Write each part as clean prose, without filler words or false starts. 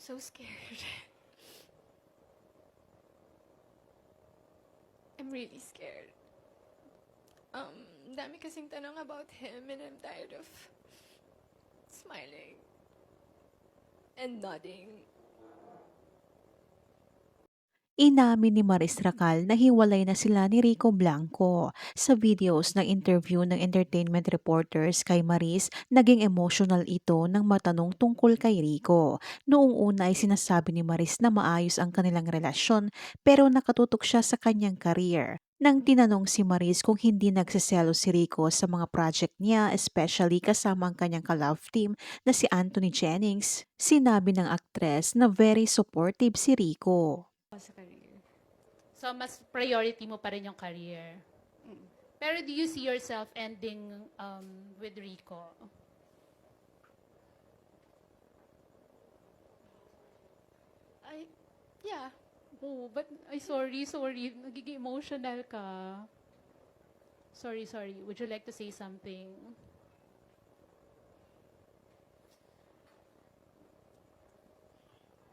so scared. I'm really scared. Dami kasing tanong about him and I'm tired of smiling and nodding. Inamin ni Maris Racal na hiwalay na sila ni Rico Blanco. Sa videos ng interview ng entertainment reporters kay Maris, naging emotional ito nang matanong tungkol kay Rico. Noong una ay sinasabi ni Maris na maayos ang kanilang relasyon pero nakatutok siya sa kanyang career. Nang tinanong si Maris kung hindi nagsiselo si Rico sa mga project niya, especially kasama ang kanyang ka-love team na si Anthony Jennings, sinabi ng aktres na very supportive si Rico. Sa career. So, mas priority mo pa rin yung career. Pero do you see yourself ending with Rico? Yeah. Oh, but, sorry. Nagiging emotional ka. Sorry. Would you like to say something?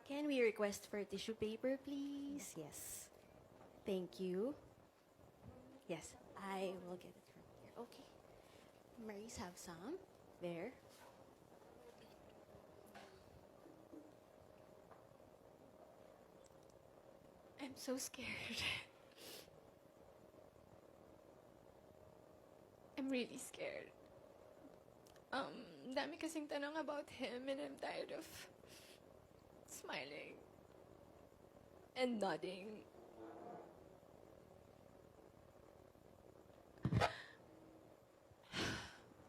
Can we request for tissue paper, please? Yes. Thank you. Yes, I will get it from here. Okay. Mary's have some. There. I'm so scared. I'm really scared. Dami kasing tanong about him and I'm tired of smiling and nodding.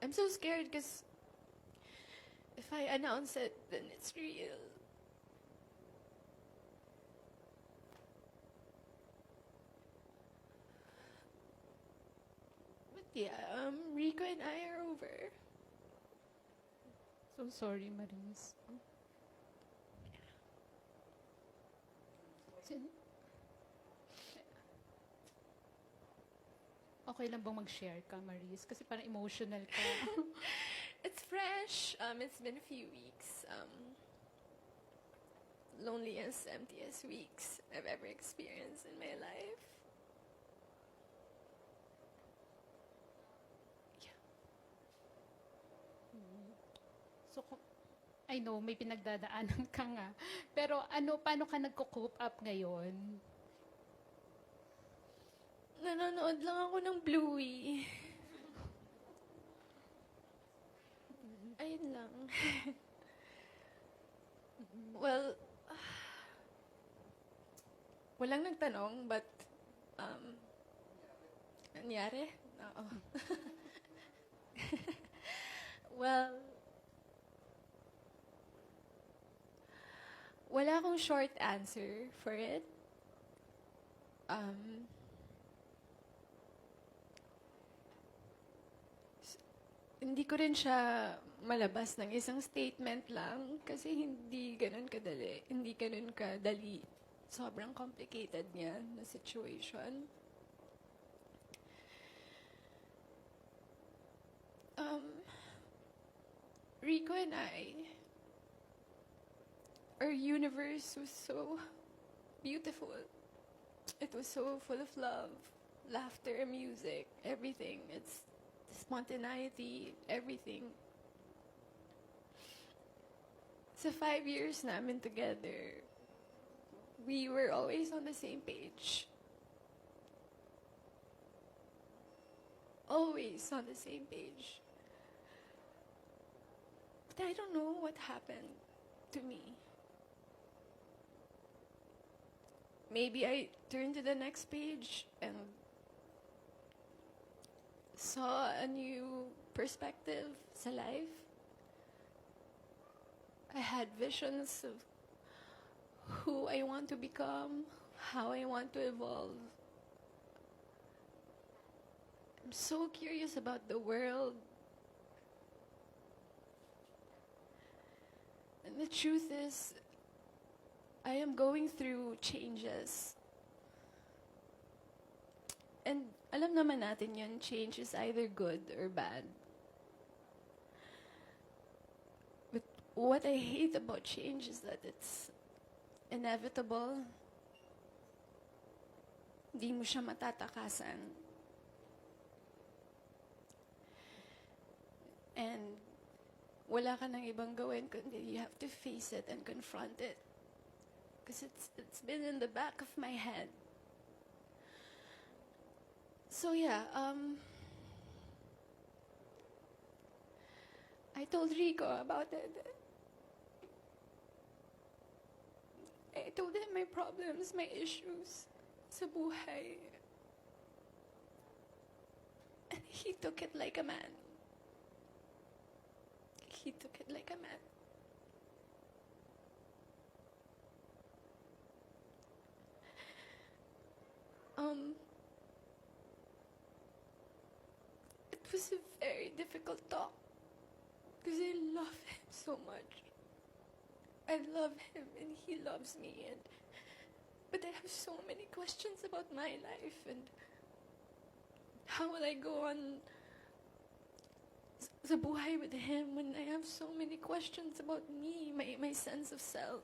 I'm so scared because if I announce it, then it's real. But yeah, Rico and I are over. So sorry, Maris. Okay lang bang mag-share ka, Maris? Kasi parang emotional ka. It's fresh. It's been a few weeks. Loneliest, emptiest weeks I've ever experienced in my life. So, I know, may pinagdadaanan ka nga. Pero paano ka nagko-cope up ngayon? Nanonood lang ako ng Bluey. Ayun lang. Well, walang nagtanong, but, nangyari? Oo. Well, wala akong short answer for it. Hindi ko rin siya malabas ng isang statement lang kasi hindi ganun kadali. Hindi ganun kadali. Sobrang complicated niya na situation. Rico and I, our universe was so beautiful. It was so full of love, laughter, music, everything. It's spontaneity, everything. Sa 5 years namin together, we were always on the same page. Always on the same page. But I don't know what happened to me. Maybe I turned to the next page and saw a new perspective sa life. I had visions of who I want to become, how I want to evolve. I'm so curious about the world. And the truth is, I am going through changes. And alam naman natin yun, change is either good or bad. But what I hate about change is that it's inevitable. Di mo siya matatakasan. And wala ka nang ibang gawin kundi you have to face it and confront it. Because it's been in the back of my head. So yeah, I told Rico about it. I told him my problems, my issues sa buhay. And he took it like a man. He took it like a man. It was a very difficult talk because I love him so much. I love him and he loves me, but I have so many questions about my life and how will I go on sa buhay with him when I have so many questions about me, my sense of self.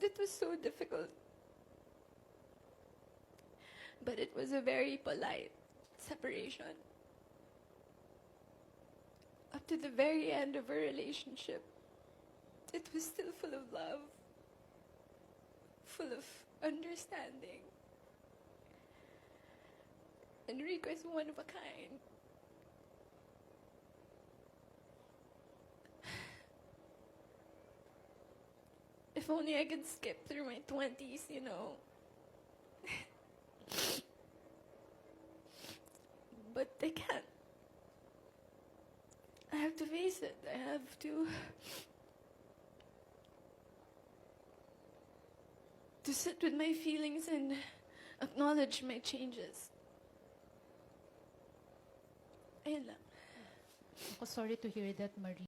It was so difficult. But it was a very polite separation. Up to the very end of our relationship, it was still full of love, full of understanding. Enrico is one of a kind. If only I could skip through my 20s, you know. But I can't. I have to face it. I have to sit with my feelings and acknowledge my changes. Ayun lang. Ako, sorry to hear that, Marie.